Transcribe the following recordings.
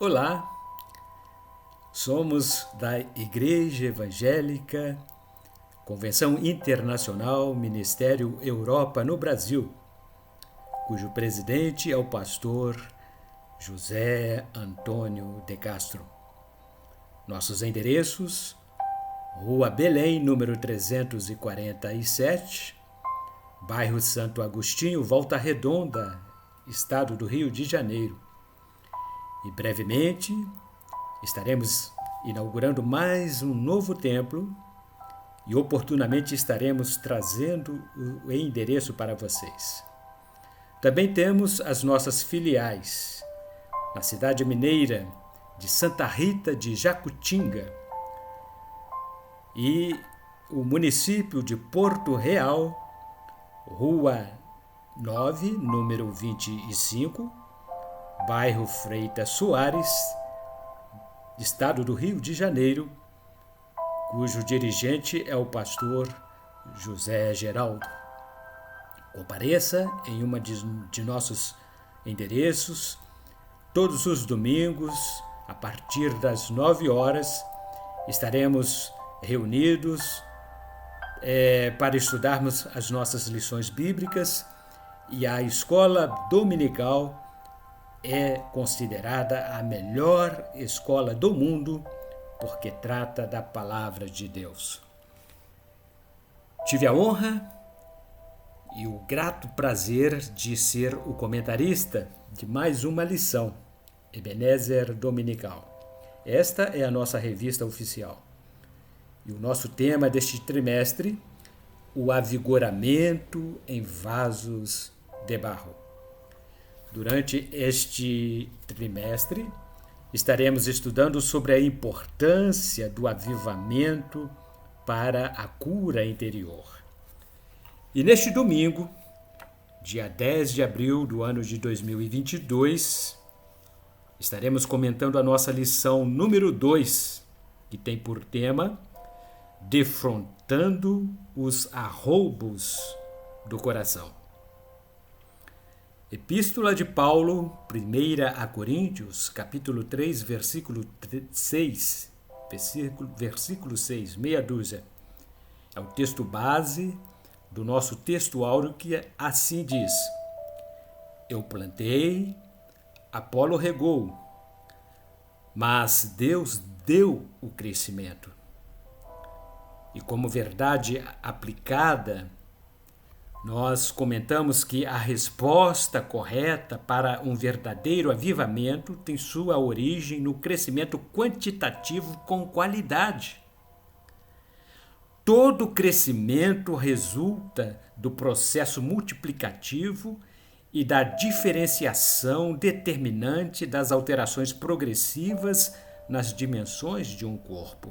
Olá, somos da Igreja Evangélica Convenção Internacional Ministério Europa no Brasil, cujo presidente é o pastor José Antônio de Castro. Nossos endereços: Rua Belém, número 347, bairro Santo Agostinho, Volta Redonda, Estado do Rio de Janeiro. E brevemente estaremos inaugurando mais um novo templo e oportunamente estaremos trazendo o endereço para vocês. Também temos as nossas filiais na cidade mineira de Santa Rita de Jacutinga e o município de Porto Real, Rua 9, número 25, bairro Freitas Soares, Estado do Rio de Janeiro, cujo dirigente é o pastor José Geraldo. Compareça em uma de nossos endereços todos os domingos, a partir das 9 horas, estaremos reunidos para estudarmos as nossas lições bíblicas, e a escola dominical é considerada a melhor escola do mundo porque trata da palavra de Deus. Tive a honra e o grato prazer de ser o comentarista de mais uma lição, Ebenezer Dominical. Esta é a nossa revista oficial. E o nosso tema deste trimestre, o avigoramento em vasos de barro. Durante este trimestre, estaremos estudando sobre a importância do avivamento para a cura interior. E neste domingo, dia 10 de abril do ano de 2022, estaremos comentando a nossa lição número 2, que tem por tema Defrontando os arroubos do coração. Epístola de Paulo, 1 a Coríntios, capítulo 3, versículo 6, meia dúzia. É o texto base do nosso texto áureo, que assim diz: Eu plantei, Apolo regou, mas Deus deu o crescimento. E como verdade aplicada, nós comentamos que a resposta correta para um verdadeiro avivamento tem sua origem no crescimento quantitativo com qualidade. Todo crescimento resulta do processo multiplicativo e da diferenciação determinante das alterações progressivas nas dimensões de um corpo.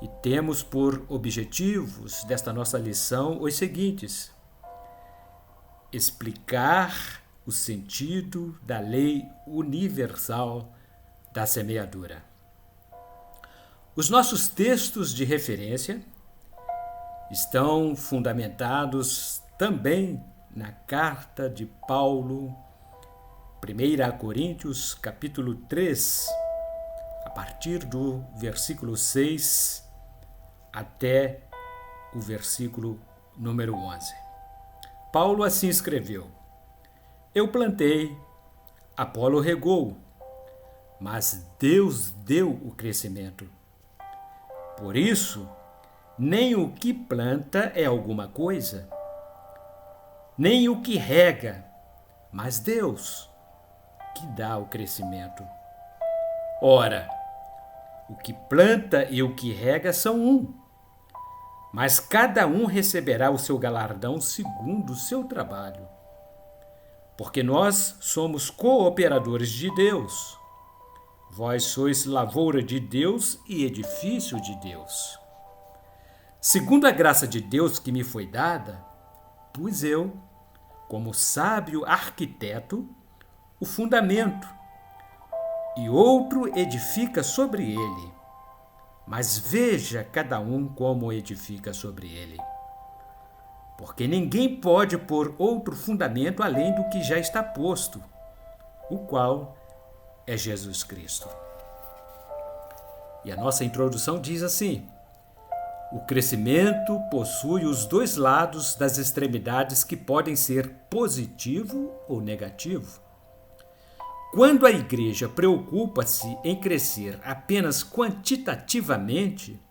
E temos por objetivos desta nossa lição os seguintes: explicar o sentido da lei universal da semeadura. Os nossos textos de referência estão fundamentados também na carta de Paulo, 1 a Coríntios, capítulo 3, a partir do versículo 6 até o versículo número 11. Paulo assim escreveu: Eu plantei, Apolo regou, mas Deus deu o crescimento. Por isso, nem o que planta é alguma coisa, nem o que rega, mas Deus que dá o crescimento. Ora, o que planta e o que rega são um, mas cada um receberá o seu galardão segundo o seu trabalho. Porque nós somos cooperadores de Deus. Vós sois lavoura de Deus e edifício de Deus. Segundo a graça de Deus que me foi dada, pus eu, como sábio arquiteto, o fundamento, e outro edifica sobre ele. Mas veja cada um como edifica sobre ele. Porque ninguém pode pôr outro fundamento além do que já está posto, o qual é Jesus Cristo. E a nossa introdução diz assim: o crescimento possui os dois lados das extremidades que podem ser positivo ou negativo. Quando a igreja preocupa-se em crescer apenas quantitativamente,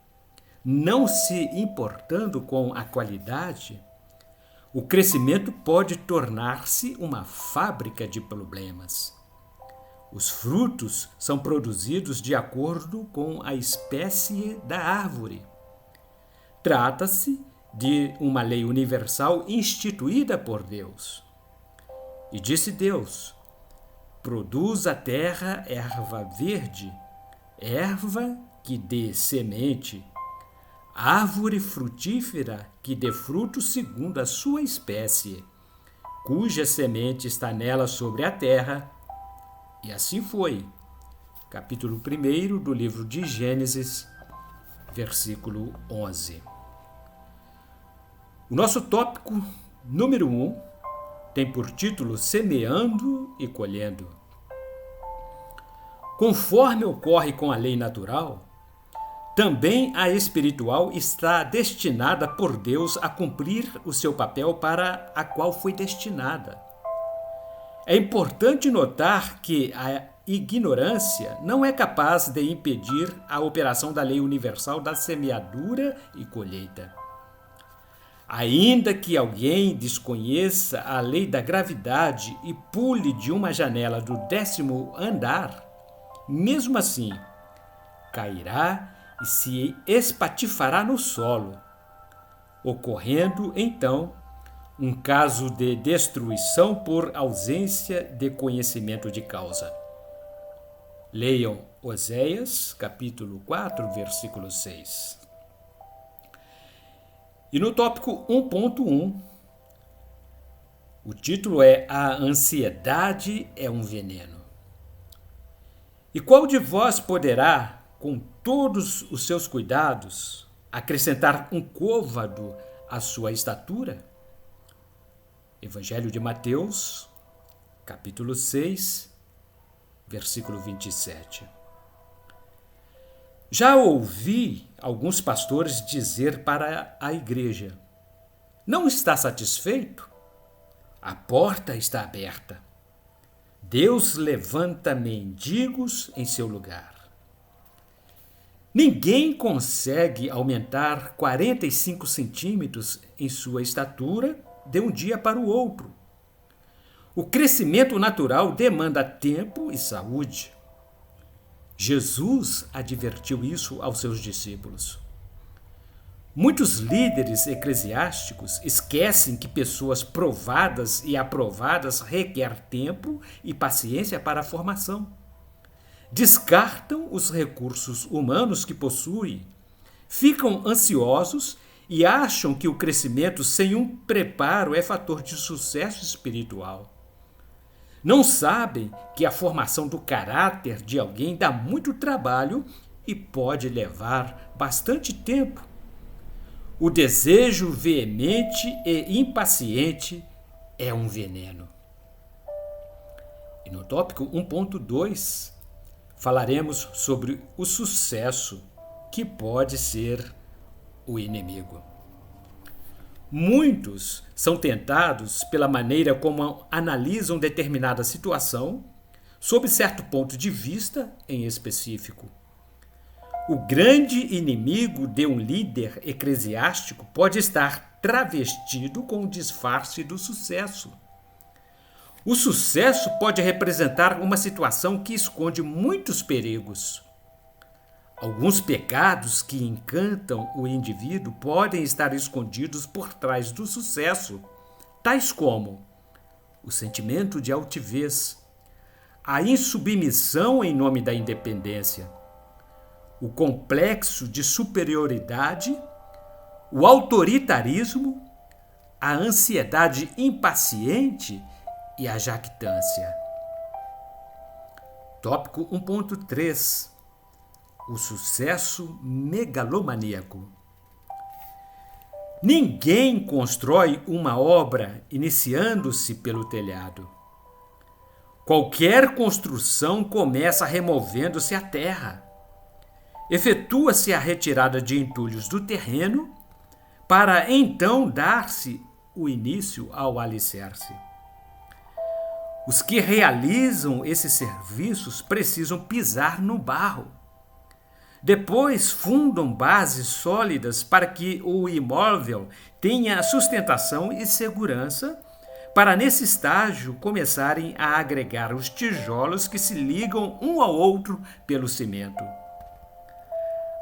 não se importando com a qualidade, o crescimento pode tornar-se uma fábrica de problemas. Os frutos são produzidos de acordo com a espécie da árvore. Trata-se de uma lei universal instituída por Deus. E disse Deus: produz a terra erva verde, erva que dê semente, árvore frutífera que dê fruto segundo a sua espécie, cuja semente está nela sobre a terra. E assim foi. Capítulo 1 do livro de Gênesis, versículo 11. O nosso tópico número 1 tem por título Semeando e Colhendo. Conforme ocorre com a lei natural, também a espiritual está destinada por Deus a cumprir o seu papel para a qual foi destinada. É importante notar que a ignorância não é capaz de impedir a operação da lei universal da semeadura e colheita. Ainda que alguém desconheça a lei da gravidade e pule de uma janela do 10º andar, mesmo assim, cairá e se espatifará no solo, ocorrendo, então, um caso de destruição por ausência de conhecimento de causa. Leiam Oséias, capítulo 4, versículo 6. E no tópico 1.1, o título é A Ansiedade é um Veneno. E qual de vós poderá, com todos os seus cuidados, acrescentar um côvado à sua estatura? Evangelho de Mateus, capítulo 6, versículo 27. Já ouvi alguns pastores dizer para a igreja: não está satisfeito? A porta está aberta. Deus levanta mendigos em seu lugar. Ninguém consegue aumentar 45 centímetros em sua estatura de um dia para o outro. O crescimento natural demanda tempo e saúde. Jesus advertiu isso aos seus discípulos. Muitos líderes eclesiásticos esquecem que pessoas provadas e aprovadas requer tempo e paciência para a formação. Descartam os recursos humanos que possuem, ficam ansiosos e acham que o crescimento sem um preparo é fator de sucesso espiritual. Não sabem que a formação do caráter de alguém dá muito trabalho e pode levar bastante tempo. O desejo veemente e impaciente é um veneno. E no tópico 1.2, falaremos sobre o sucesso, que pode ser o inimigo. Muitos são tentados pela maneira como analisam determinada situação, sob certo ponto de vista em específico. O grande inimigo de um líder eclesiástico pode estar travestido com o disfarce do sucesso. O sucesso pode representar uma situação que esconde muitos perigos. Alguns pecados que encantam o indivíduo podem estar escondidos por trás do sucesso, tais como o sentimento de altivez, a insubmissão em nome da independência, o complexo de superioridade, o autoritarismo, a ansiedade impaciente e a jactância. Tópico 1.3. O sucesso megalomaníaco. Ninguém constrói uma obra iniciando-se pelo telhado. Qualquer construção começa removendo-se a terra. Efetua-se a retirada de entulhos do terreno para então dar-se o início ao alicerce. Os que realizam esses serviços precisam pisar no barro. Depois fundam bases sólidas para que o imóvel tenha sustentação e segurança, para nesse estágio começarem a agregar os tijolos que se ligam um ao outro pelo cimento.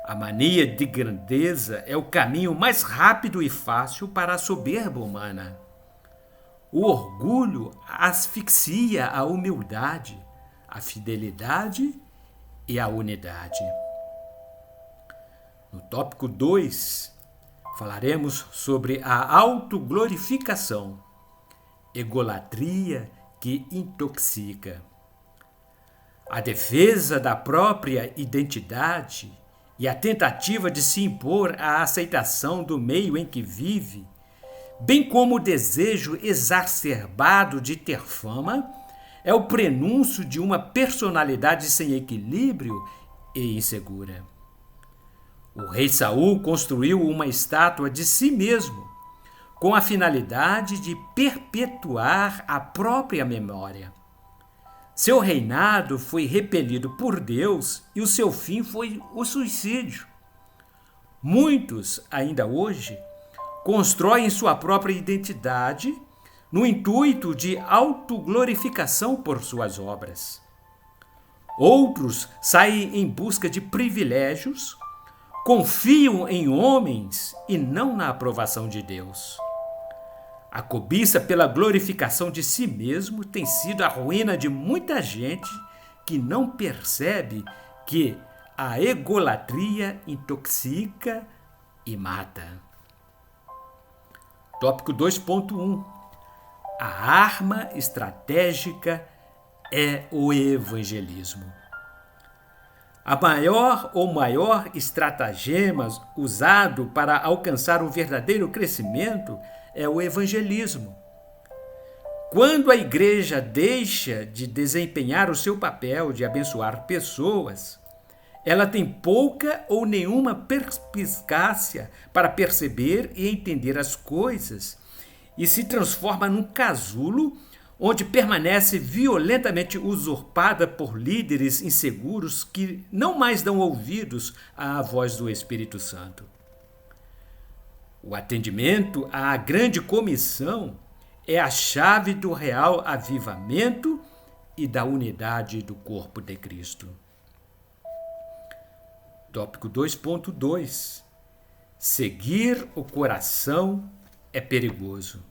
A mania de grandeza é o caminho mais rápido e fácil para a soberba humana. O orgulho asfixia a humildade, a fidelidade e a unidade. No tópico 2, falaremos sobre a autoglorificação, egolatria que intoxica. A defesa da própria identidade e a tentativa de se impor à aceitação do meio em que vive, bem como o desejo exacerbado de ter fama, é o prenúncio de uma personalidade sem equilíbrio e insegura. O rei Saul construiu uma estátua de si mesmo, com a finalidade de perpetuar a própria memória. Seu reinado foi repelido por Deus e o seu fim foi o suicídio. Muitos, ainda hoje, constroem sua própria identidade no intuito de autoglorificação por suas obras. Outros saem em busca de privilégios, confiam em homens e não na aprovação de Deus. A cobiça pela glorificação de si mesmo tem sido a ruína de muita gente que não percebe que a egolatria intoxica e mata. Tópico 2.1. A arma estratégica é o evangelismo. O maior estratagema usado para alcançar o verdadeiro crescimento é o evangelismo. Quando a igreja deixa de desempenhar o seu papel de abençoar pessoas, ela tem pouca ou nenhuma perspicácia para perceber e entender as coisas e se transforma num casulo onde permanece violentamente usurpada por líderes inseguros que não mais dão ouvidos à voz do Espírito Santo. O atendimento à grande comissão é a chave do real avivamento e da unidade do corpo de Cristo. Tópico 2.2. Seguir o coração é perigoso.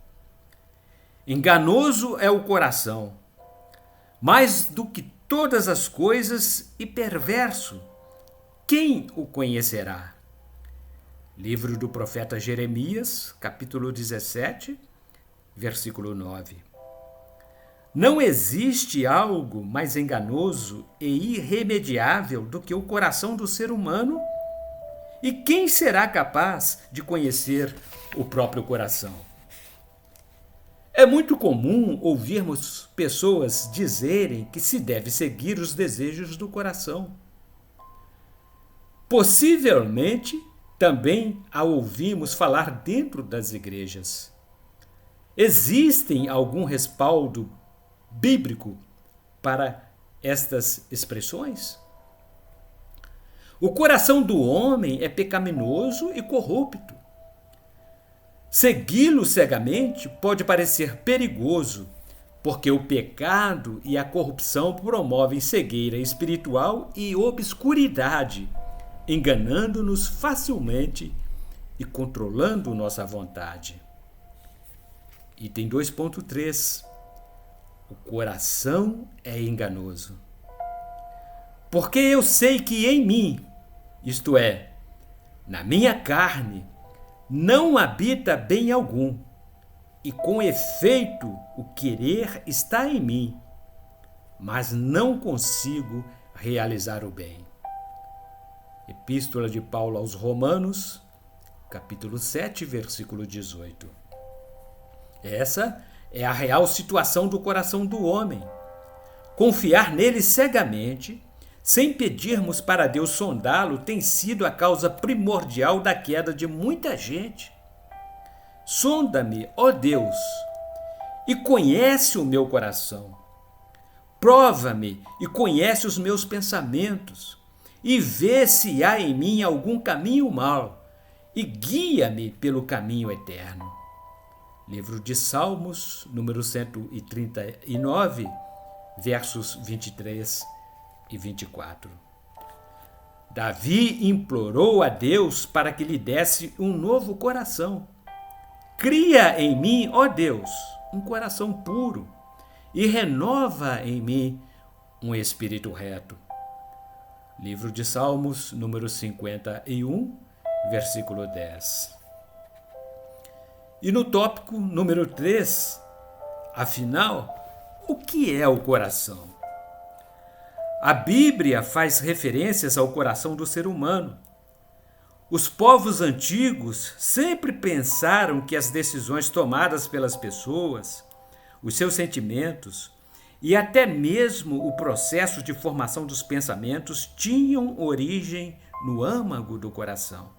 Enganoso é o coração, mais do que todas as coisas, e perverso. Quem o conhecerá? Livro do profeta Jeremias, capítulo 17, versículo 9. Não existe algo mais enganoso e irremediável do que o coração do ser humano, e quem será capaz de conhecer o próprio coração? É muito comum ouvirmos pessoas dizerem que se deve seguir os desejos do coração. Possivelmente, também a ouvimos falar dentro das igrejas. Existem algum respaldo bíblico para estas expressões? O coração do homem é pecaminoso e corrupto. Segui-lo cegamente pode parecer perigoso, porque o pecado e a corrupção promovem cegueira espiritual e obscuridade, enganando-nos facilmente e controlando nossa vontade. Item 2.3. O coração é enganoso. Porque eu sei que em mim, isto é, na minha carne, não habita bem algum, e com efeito o querer está em mim, mas não consigo realizar o bem. Epístola de Paulo aos Romanos, capítulo 7, versículo 18. Essa é a real situação do coração do homem. Confiar nele cegamente, sem pedirmos para Deus sondá-lo, tem sido a causa primordial da queda de muita gente. Sonda-me, ó Deus, e conhece o meu coração. Prova-me e conhece os meus pensamentos, e vê se há em mim algum caminho mau, e guia-me pelo caminho eterno. Livro de Salmos, número 139, versos 23 e 24. Davi implorou a Deus para que lhe desse um novo coração. Cria em mim, ó Deus, um coração puro e renova em mim um espírito reto. Livro de Salmos, número 51, versículo 10. E no tópico número 3, afinal, o que é o coração? A Bíblia faz referências ao coração do ser humano. Os povos antigos sempre pensaram que as decisões tomadas pelas pessoas, os seus sentimentos e até mesmo o processo de formação dos pensamentos tinham origem no âmago do coração.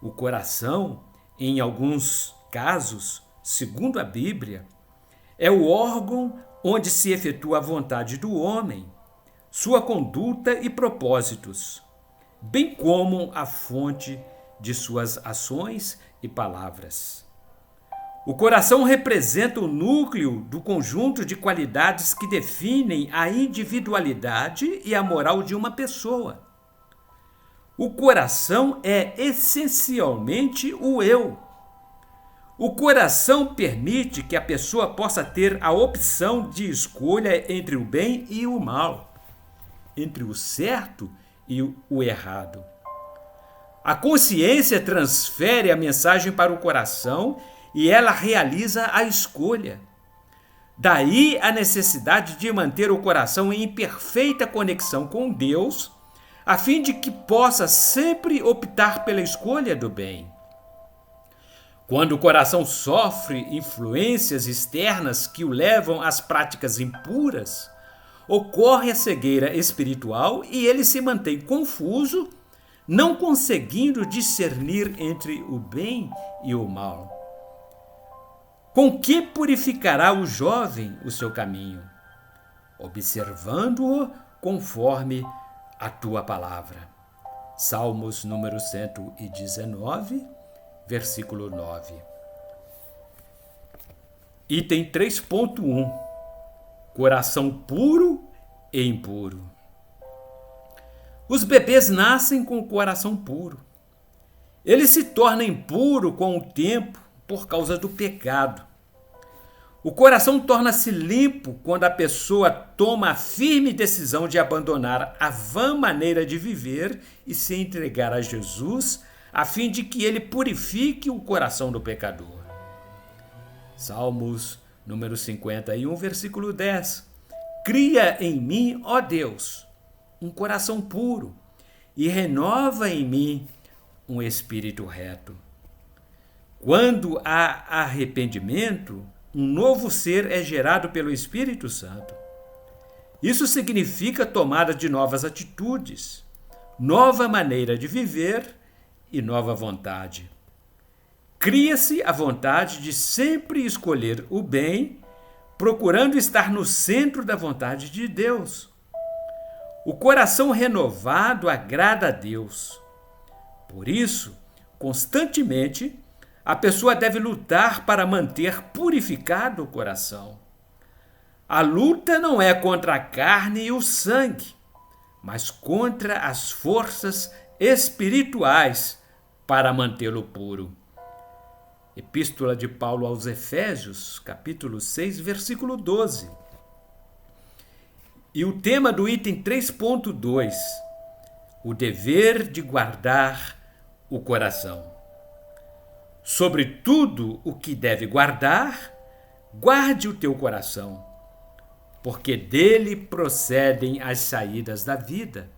O coração, em alguns casos, segundo a Bíblia, é o órgão onde se efetua a vontade do homem, sua conduta e propósitos, bem como a fonte de suas ações e palavras. O coração representa o núcleo do conjunto de qualidades que definem a individualidade e a moral de uma pessoa. O coração é essencialmente o eu. O coração permite que a pessoa possa ter a opção de escolha entre o bem e o mal, entre o certo e o errado. A consciência transfere a mensagem para o coração e ela realiza a escolha. Daí a necessidade de manter o coração em perfeita conexão com Deus, a fim de que possa sempre optar pela escolha do bem. Quando o coração sofre influências externas que o levam às práticas impuras, ocorre a cegueira espiritual e ele se mantém confuso, não conseguindo discernir entre o bem e o mal. Com que purificará o jovem o seu caminho? Observando-o conforme a tua palavra. Salmos número 119, versículo 9. Item 3.1. Coração puro e impuro. Os bebês nascem com o coração puro. Ele se torna impuro com o tempo por causa do pecado. O coração torna-se limpo quando a pessoa toma a firme decisão de abandonar a vã maneira de viver e se entregar a Jesus, a fim de que ele purifique o coração do pecador. Salmos número 51, versículo 10. Cria em mim, ó Deus, um coração puro e renova em mim um espírito reto. Quando há arrependimento, um novo ser é gerado pelo Espírito Santo. Isso significa tomada de novas atitudes, nova maneira de viver e nova vontade. Cria-se a vontade de sempre escolher o bem, procurando estar no centro da vontade de Deus. O coração renovado agrada a Deus. Por isso, constantemente, a pessoa deve lutar para manter purificado o coração. A luta não é contra a carne e o sangue, mas contra as forças espirituais para mantê-lo puro. Epístola de Paulo aos Efésios, capítulo 6, versículo 12. E o tema do item 3.2, o dever de guardar o coração. Sobre tudo o que deve guardar, guarde o teu coração, porque dele procedem as saídas da vida.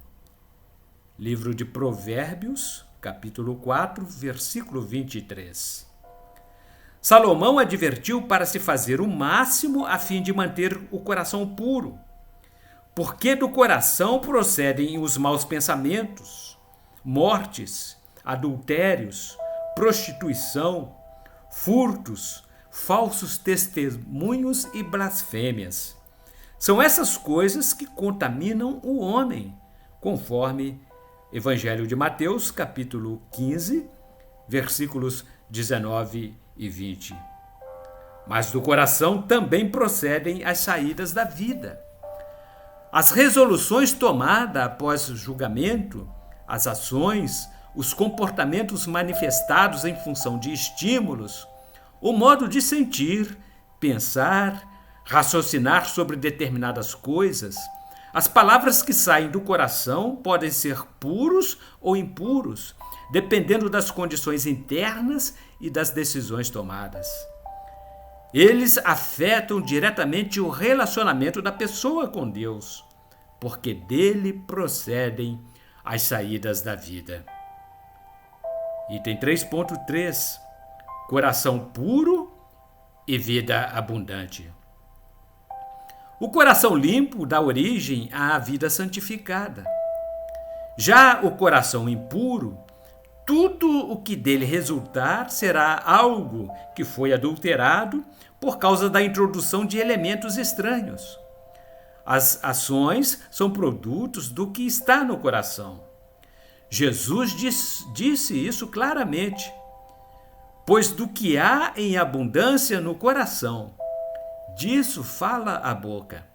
Livro de Provérbios, capítulo 4, versículo 23. Salomão advertiu para se fazer o máximo a fim de manter o coração puro, Porque do coração procedem os maus pensamentos, mortes, adultérios, prostituição, furtos, falsos testemunhos e blasfêmias. São essas coisas que contaminam o homem, conforme Evangelho de Mateus, capítulo 15, versículos 19 e 20. Mas do coração também procedem as saídas da vida. As resoluções tomadas após o julgamento, as ações, os comportamentos manifestados em função de estímulos, o modo de sentir, pensar, raciocinar sobre determinadas coisas, as palavras que saem do coração podem ser puros ou impuros, dependendo das condições internas e das decisões tomadas. Eles afetam diretamente o relacionamento da pessoa com Deus, porque dele procedem as saídas da vida. Item 3.3. Coração puro e vida abundante. O coração limpo dá origem à vida santificada. Já o coração impuro, tudo o que dele resultar será algo que foi adulterado por causa da introdução de elementos estranhos. As ações são produtos do que está no coração. Jesus disse isso claramente. Pois do que há em abundância no coração, disso fala a boca.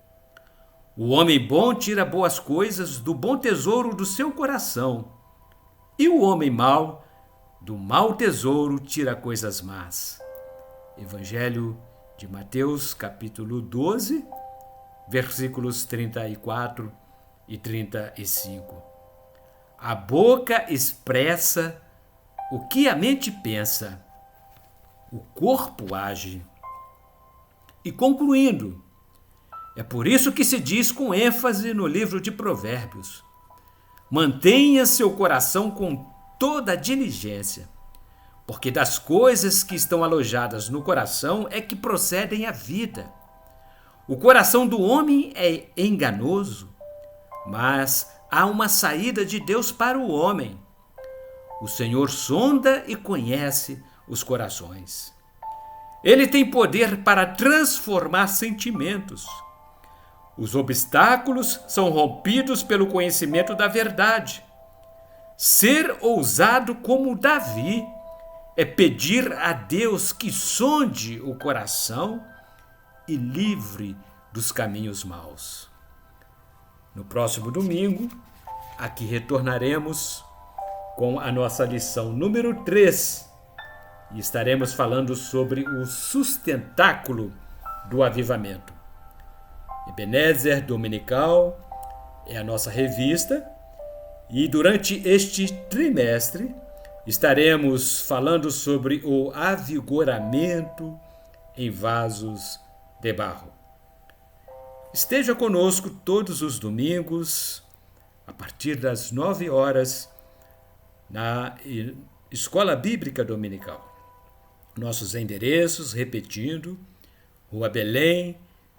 O homem bom tira boas coisas do bom tesouro do seu coração, e o homem mau, do mau tesouro, tira coisas más. Evangelho de Mateus, capítulo 12, versículos 34 e 35. A boca expressa o que a mente pensa, o corpo age. E concluindo, é por isso que se diz com ênfase no livro de Provérbios: mantenha seu coração com toda a diligência, porque das coisas que estão alojadas no coração é que procedem a vida. O coração do homem é enganoso, mas há uma saída de Deus para o homem. O Senhor sonda e conhece os corações. Ele tem poder para transformar sentimentos. Os obstáculos são rompidos pelo conhecimento da verdade. Ser ousado como Davi é pedir a Deus que sonde o coração e livre dos caminhos maus. No próximo domingo, aqui retornaremos com a nossa lição número 3 e estaremos falando sobre o sustentáculo do avivamento. Ebenezer Dominical é a nossa revista e durante este trimestre estaremos falando sobre o avigoramento em vasos de barro. Esteja conosco todos os domingos, a partir das 9 horas, na Escola Bíblica Dominical. Nossos endereços, repetindo: Rua Belém,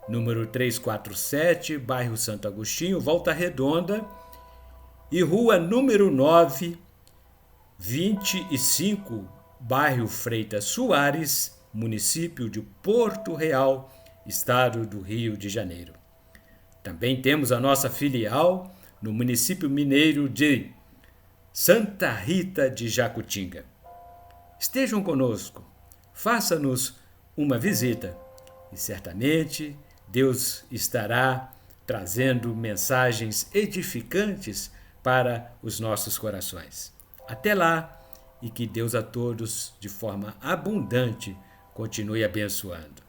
número 347, bairro Santo Agostinho, Volta Redonda, e Rua número 9, 25, bairro Freitas Soares, município de Porto Real, estado do Rio de Janeiro. Também temos a nossa filial no município mineiro de Santa Rita de Jacutinga. Estejam conosco, faça-nos uma visita e certamente Deus estará trazendo mensagens edificantes para os nossos corações. Até lá, e que Deus a todos, de forma abundante, continue abençoando.